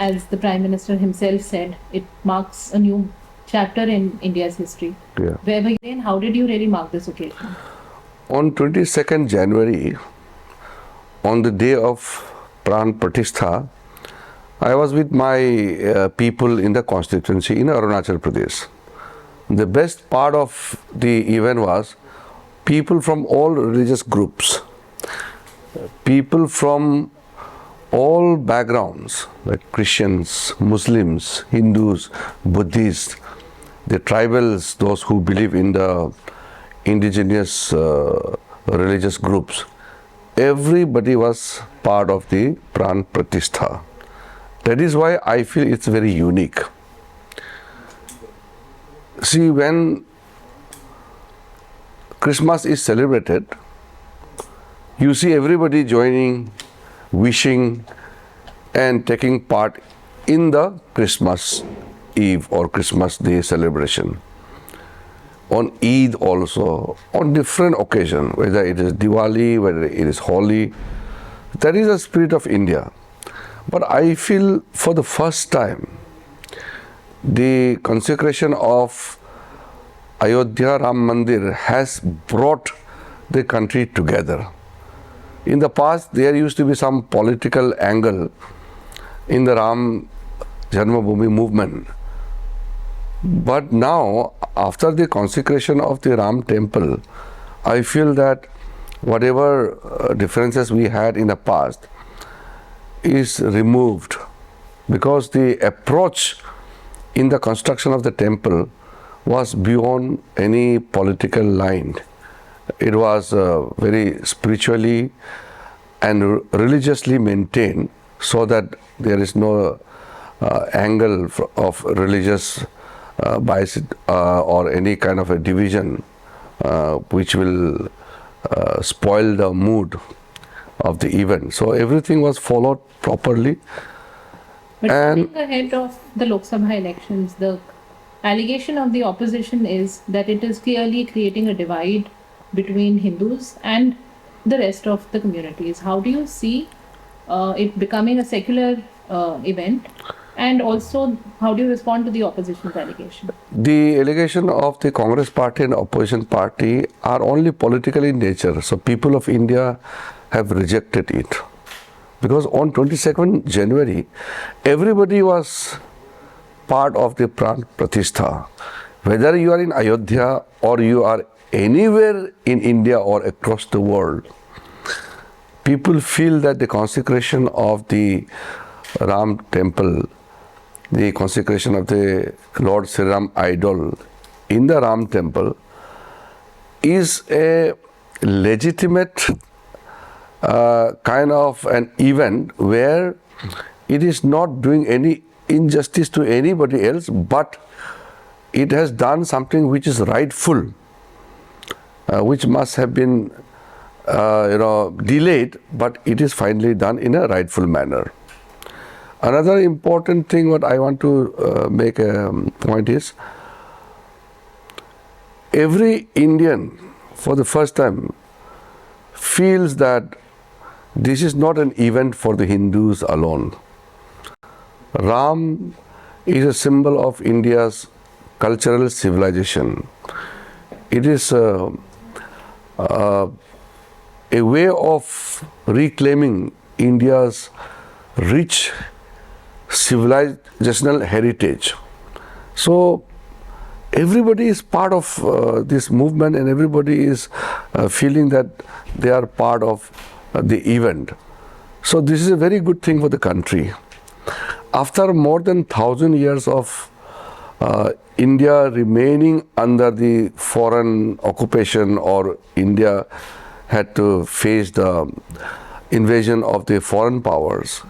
as the Prime Minister himself said, it marks a new chapter in India's history. Yeah. Where were you and how did you really mark this occasion? On 22nd January, on the day of Pran Pratishtha, I was with my people in the constituency in Arunachal Pradesh. The best part of the event was people from all religious groups, people from all backgrounds like Christians, Muslims, Hindus, Buddhists, the tribals, those who believe in the indigenous religious groups. Everybody was part of the Pran Pratishtha. That is why I feel it's very unique. See, when Christmas is celebrated, you see everybody joining, wishing and taking part in the Christmas Eve or Christmas Day celebration. On Eid also, on different occasions, whether it is Diwali, whether it is Holi, that is the spirit of India. But I feel for the first time, the consecration of Ayodhya Ram Mandir has brought the country together. In the past, there used to be some political angle in the Ram Janmabhoomi movement. But now, after the consecration of the Ram Temple, I feel that whatever differences we had in the past is removed, because the approach in the construction of the temple was beyond any political line. It was very spiritually and religiously maintained, so that there is no angle of religious bias or any kind of a division which will spoil the mood of the event. So everything was followed properly. But And coming ahead of the Lok Sabha elections, the allegation of the opposition is that it is clearly creating a divide between Hindus and the rest of the communities. How do you see it becoming a secular event? And also, how do you respond to the opposition's allegation? the allegation of the Congress party and opposition party are only political in nature. So people of India have rejected it. Because on 22nd January, everybody was part of the Pran Pratishtha. Whether you are in Ayodhya or you are anywhere in India or across the world, people feel that the consecration of the Ram Temple, the consecration of the Lord Sri Ram idol in the Ram Temple is a legitimate kind of an event where it is not doing any injustice to anybody else, but it has done something which is rightful, which must have been delayed, but it is finally done in a rightful manner. Another important thing what I want to make a point is, every Indian for the first time feels that this is not an event for the Hindus alone. Ram is a symbol of India's cultural civilization. It is a way of reclaiming India's rich civilizational heritage. So everybody is part of this movement, and everybody is feeling that they are part of the event. So this is a very good thing for the country. After more than 1,000 years of India remaining under the foreign occupation, or India had to face the invasion of the foreign powers,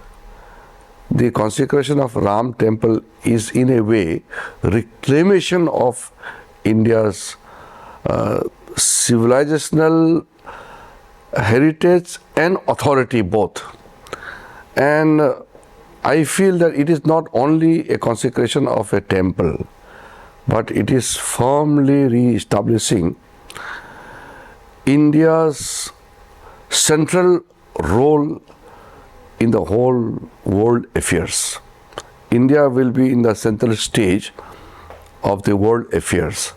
the consecration of Ram Temple is in a way reclamation of India's civilizational heritage and authority both. And I feel that it is not only a consecration of a temple, but it is firmly re-establishing India's central role in the whole world affairs. India will be in the central stage of the world affairs.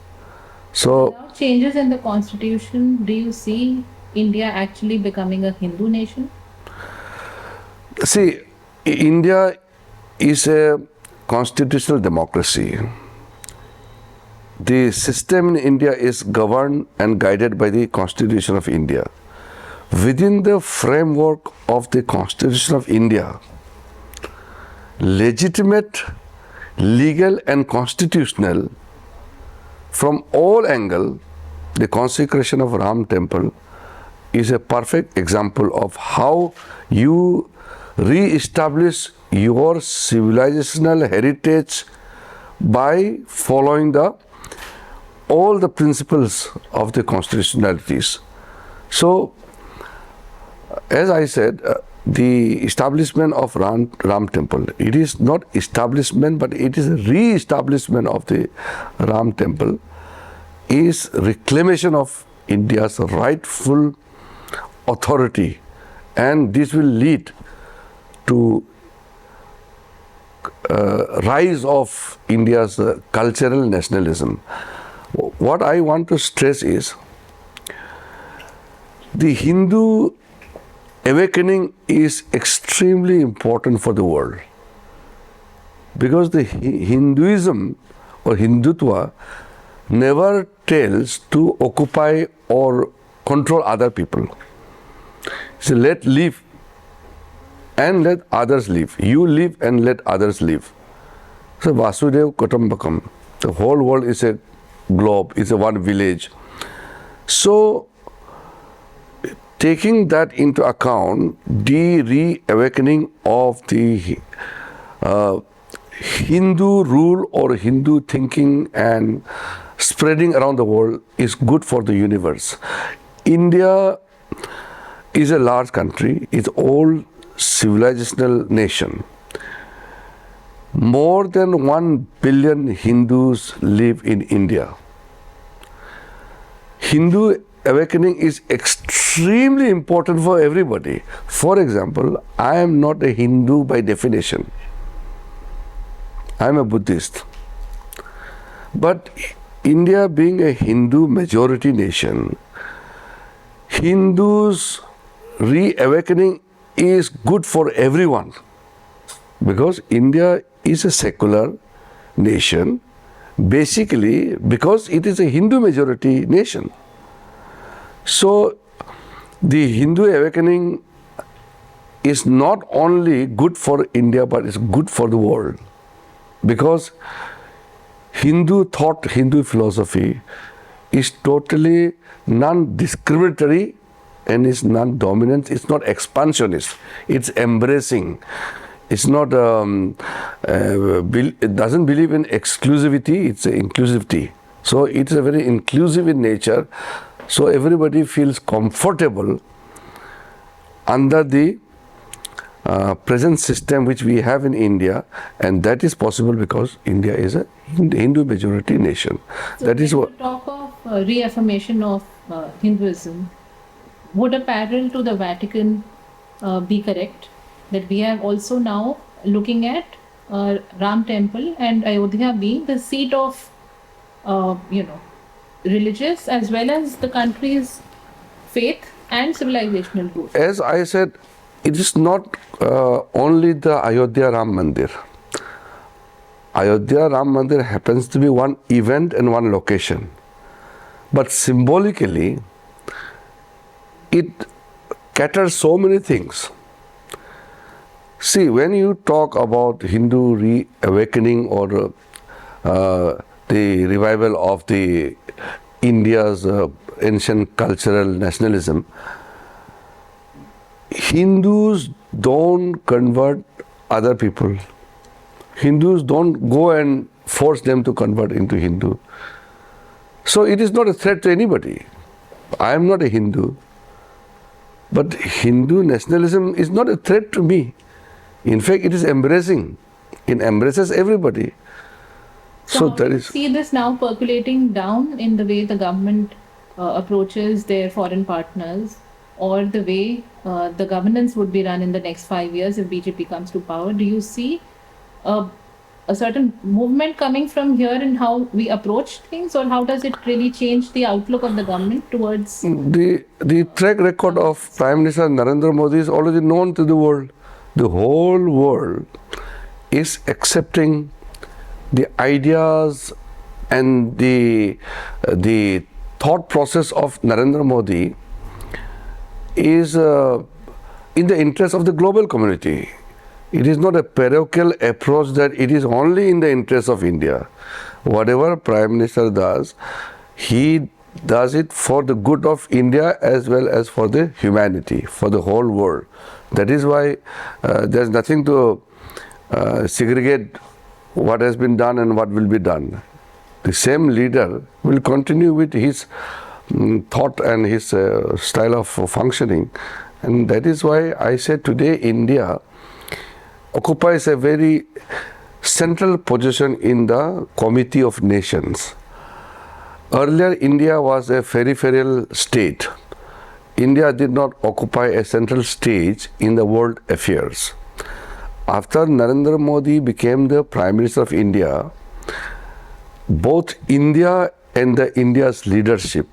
So, Without changes in the constitution, do you see India actually becoming a Hindu nation? see, India is a constitutional democracy. The system in India is governed and guided by the Constitution of India. Within the framework of the Constitution of India, legitimate, legal and constitutional, from all angles, the consecration of Ram Temple is a perfect example of how you re-establish your civilisational heritage by following all the principles of the constitutionalities. So, as I said, the establishment of Ram Temple, it is not establishment, but it is a re-establishment of the Ram Temple, is reclamation of India's rightful authority, and this will lead to rise of India's cultural nationalism. What I want to stress is the Hindu awakening is extremely important for the world, because the Hinduism or Hindutva never tells to occupy or control other people. So let live and let others live. You live and let others live. So Vasudev Kutumbakam, the whole world is a globe, is a one village. So taking that into account, the re-awakening of the Hindu rule or Hindu thinking and spreading around the world is good for the universe. India is a large country, it's old civilisational nation. More than 1 billion Hindus live in India. Hindu awakening is extremely important for everybody. For example, I am not a Hindu by definition. I am a Buddhist. But India being a Hindu majority nation, Hindus re-awakening is good for everyone, because India is a secular nation, basically because it is a Hindu majority nation. So the Hindu awakening is not only good for India, but it's good for the world, because Hindu thought, Hindu philosophy is totally non-discriminatory and is non-dominant. It's not expansionist. It's embracing. It's not. It doesn't believe in exclusivity. It's inclusivity. So it's a very inclusive in nature. So everybody feels comfortable under the present system which we have in India, and that is possible because India is a Hindu majority nation. So that is what. when you talk of reaffirmation of Hinduism, would a parallel to the Vatican be correct? That we are also now looking at Ram Temple and Ayodhya being the seat of, religious as well as the country's faith and civilizational roots. As I said, it is not only the Ayodhya Ram Mandir. Ayodhya Ram Mandir happens to be one event and one location. But symbolically, it caters so many things. See, when you talk about Hindu reawakening or the revival of the India's ancient cultural nationalism, Hindus don't convert other people. Hindus don't go and force them to convert into Hindu. So it is not a threat to anybody. I am not a Hindu. But Hindu nationalism is not a threat to me. In fact, it is embracing. It embraces everybody. So that is. See this now percolating down in the way the government approaches their foreign partners, or the way the governance would be run in the next 5 years if BJP comes to power. Do you see a a certain movement coming from here in how we approach things, or how does it really change the outlook of the government towards? The track record of Prime Minister Narendra Modi is already known to the world. The whole world is accepting the ideas and the thought process of Narendra Modi is in the interest of the global community. It is not a parochial approach that it is only in the interest of India. Whatever Prime Minister does, he does it for the good of India as well as for the humanity, for the whole world. That is why there is nothing to segregate what has been done and what will be done. The same leader will continue with his thought and his style of functioning. And that is why I say today India occupies a very central position in the Committee of Nations. Earlier, India was a peripheral state. India did not occupy a central stage in the world affairs. After Narendra Modi became the Prime Minister of India, both India and India's leadership,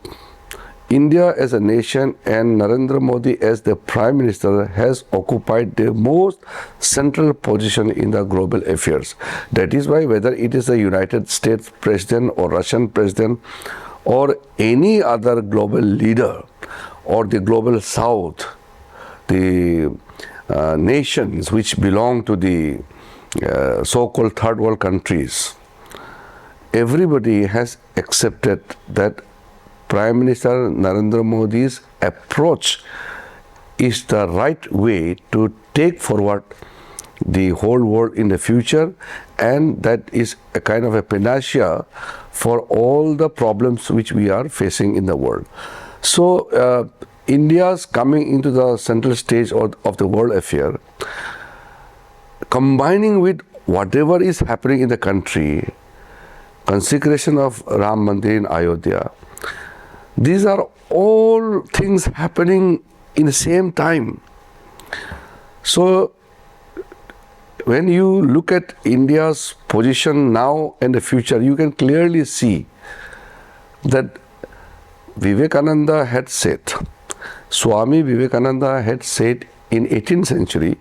India as a nation and Narendra Modi as the Prime Minister has occupied the most central position in the global affairs. That is why whether it is the United States President or Russian President or any other global leader or the global South, the nations which belong to the so-called third world countries, everybody has accepted that Prime Minister Narendra Modi's approach is the right way to take forward the whole world in the future, and that is a kind of a panacea for all the problems which we are facing in the world. So India's coming into the central stage of the world affair, combining with whatever is happening in the country, consecration of Ram Mandir in Ayodhya, these are all things happening in the same time. So when you look at India's position now and the future, you can clearly see that Vivekananda had said, Swami Vivekananda had said in 18th century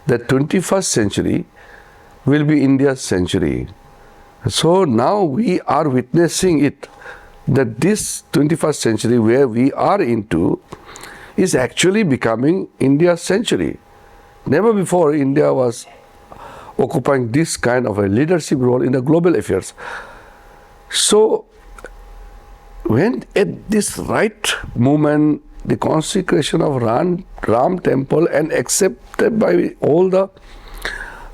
that 21st century will be India's century. So now we are witnessing it, that this 21st century where we are into is actually becoming India's century. Never before India was occupying this kind of a leadership role in the global affairs. So when at this right moment, the consecration of Ram Temple and accepted by all the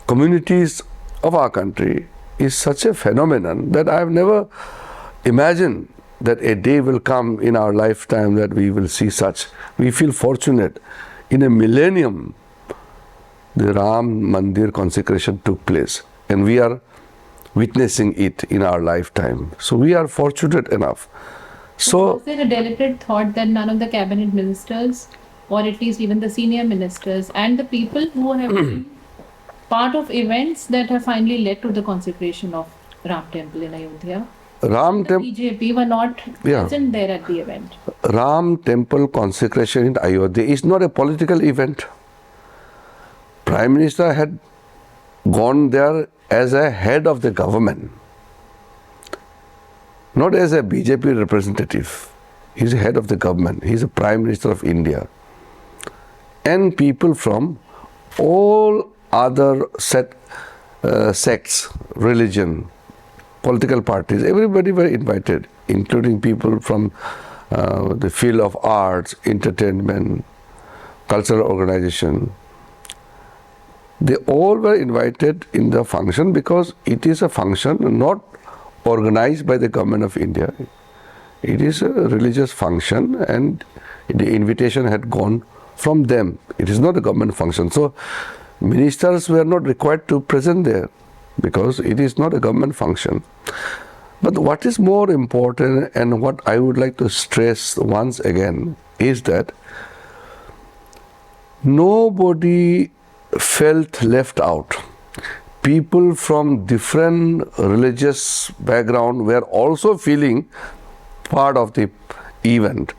communities of our country is such a phenomenon that I have never imagined that a day will come in our lifetime that we will see such. We feel fortunate. In a millennium, the Ram Mandir consecration took place, and we are witnessing it in our lifetime. So we are fortunate enough. So was there a deliberate thought that none of the cabinet ministers, or at least even the senior ministers and the people who have been part of events that have finally led to the consecration of Ram Temple in Ayodhya, Ram the Temple, BJP were not present there at the event? Ram Temple consecration in Ayodhya is not a political event. Prime Minister had gone there as a head of the government, not as a BJP representative. He's a head of the government. He's a Prime Minister of India. And people from all other sects, religion, political parties, everybody were invited, including people from the field of arts, entertainment, cultural organization. They all were invited in the function because it is a function not organized by the government of India. It is a religious function and the invitation had gone from them. It is not a government function. So ministers were not required to present there because it is not a government function. But what is more important and what I would like to stress once again is that nobody felt left out. people from different religious background were also feeling part of the event.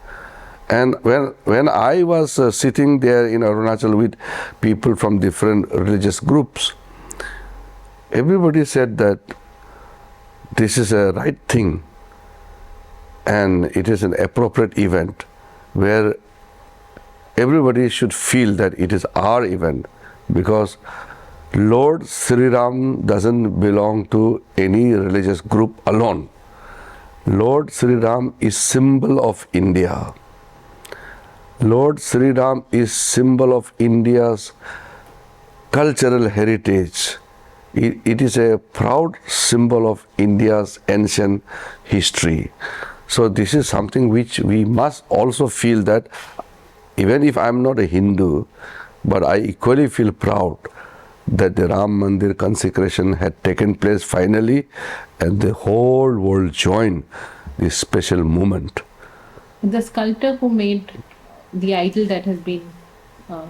And when I was sitting there in Arunachal with people from different religious groups, everybody said that this is a right thing and it is an appropriate event where everybody should feel that it is our event, because Lord Sri Ram doesn't belong to any religious group alone. Lord Sri Ram is symbol of India. Lord Sri Ram is symbol of India's cultural heritage. It is a proud symbol of India's ancient history. So this is something which we must also feel, that even if I am not a Hindu, but I equally feel proud that the Ram Mandir consecration had taken place finally, and the whole world joined this special moment. The sculptor who made the idol that has been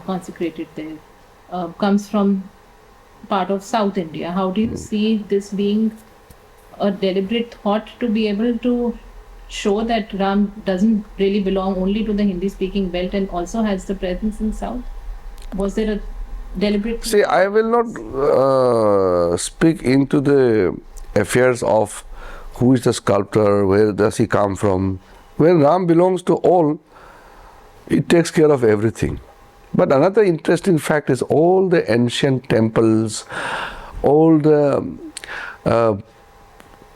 consecrated there comes from part of South India. How do you see this being a deliberate thought to be able to show that Ram doesn't really belong only to the Hindi-speaking belt and also has the presence in South? Was there a deliberate... See, I will not speak into the affairs of who is the sculptor, where does he come from. When Ram belongs to all, it takes care of everything. But another interesting fact is all the ancient temples, all the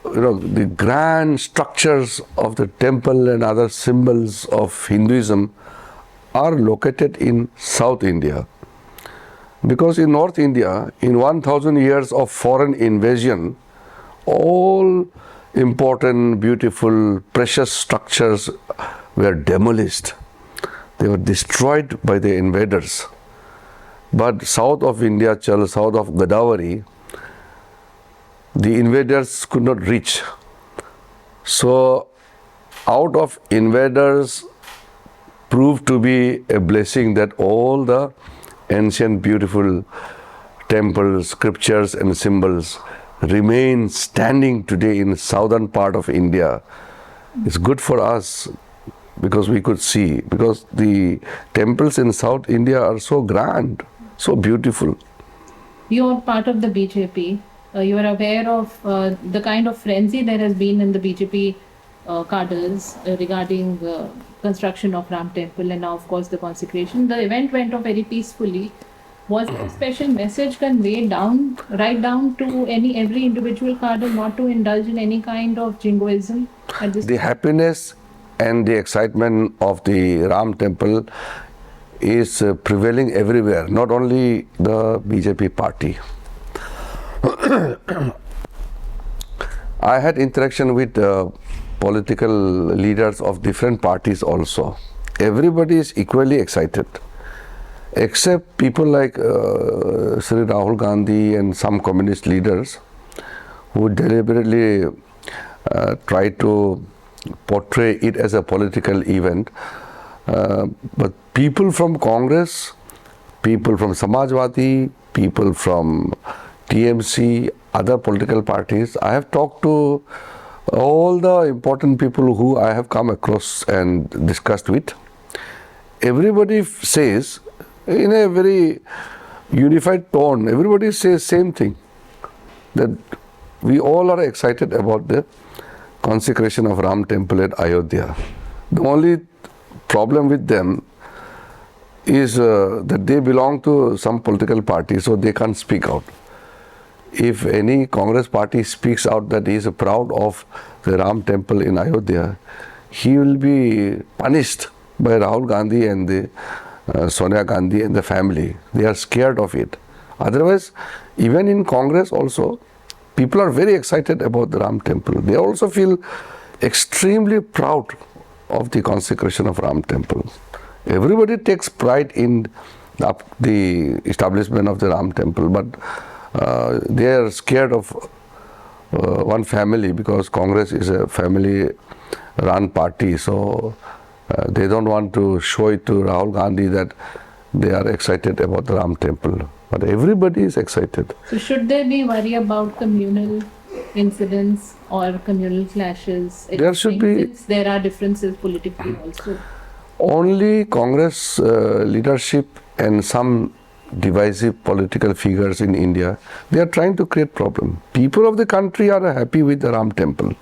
the grand structures of the temple and other symbols of Hinduism are located in South India. Because in North India, in 1000 years of foreign invasion, all important, beautiful, precious structures were demolished. They were destroyed by the invaders. But south of India, south of Godavari, the invaders could not reach. So out of invaders proved to be a blessing that all the ancient beautiful temples, scriptures and symbols remain standing today in southern part of India. It's good for us because we could see, because the temples in South India are so grand, so beautiful. You are part of the BJP. You are aware of the kind of frenzy there has been in the BJP cadres regarding construction of Ram Temple and now of course the consecration. The event went off very peacefully. Was there a special message conveyed right down to every individual cadre not to indulge in any kind of jingoism at this The happiness and the excitement of the Ram Temple is prevailing everywhere, not only the BJP party. I had interaction with political leaders of different parties also. Everybody is equally excited, except people like Sri Rahul Gandhi and some communist leaders who deliberately try to portray it as a political event. But people from Congress, people from Samajwadi, people from TMC, other political parties, I have talked to all the important people who I have come across and discussed with. Everybody says in a very unified tone, everybody says same thing, that we all are excited about the consecration of Ram Temple at Ayodhya. The only problem with them is that they belong to some political party, so they can't speak out. If any Congress party speaks out that he is proud of the Ram Temple in Ayodhya, he will be punished by Rahul Gandhi and the Sonia Gandhi and the family. They are scared of it. Otherwise, even in Congress also, people are very excited about the Ram Temple. They also feel extremely proud of the consecration of Ram Temple. Everybody takes pride in the establishment of the Ram Temple, but they are scared of one family, because Congress is a family-run party. So they don't want to show it to Rahul Gandhi that they are excited about the Ram Temple. But everybody is excited. So should there be worry about communal incidents or communal clashes? There should be. Since there are differences politically also. Only Congress leadership and some divisive political figures in India, they are trying to create problem. People of the country are happy with the Ram Temple.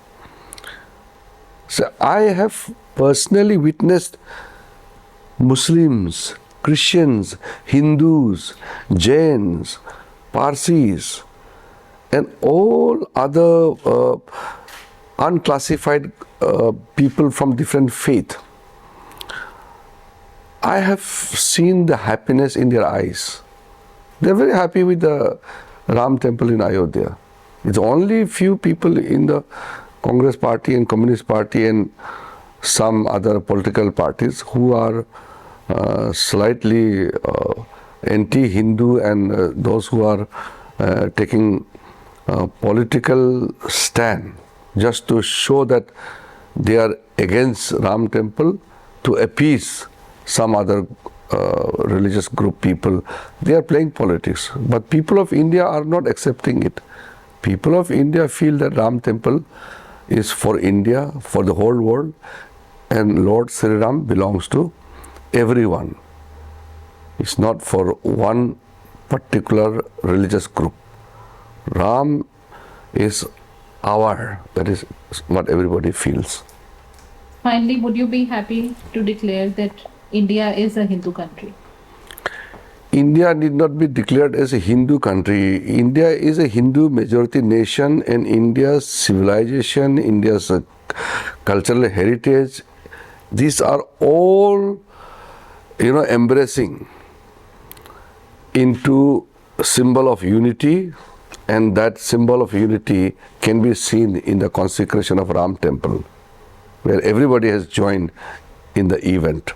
So I have personally witnessed Muslims, Christians, Hindus, Jains, Parsis, and all other unclassified people from different faith. I have seen the happiness in their eyes. They're very happy with the Ram Temple in Ayodhya. It's only few people in the Congress party and Communist party and some other political parties who are slightly anti-Hindu, and those who are taking political stand just to show that they are against Ram Temple to appease some other religious group people. They are playing politics. But people of India are not accepting it. People of India feel that Ram Temple is for India, for the whole world, and Lord Sri Ram belongs to everyone. It's not for one particular religious group. Ram is our, that is what everybody feels. Finally, would you be happy to declare that India is a Hindu country? India need not be declared as a Hindu country. India is a Hindu majority nation, and India's civilization, India's cultural heritage, these are all, embracing into a symbol of unity, and that symbol of unity can be seen in the consecration of Ram Temple, where everybody has joined in the event.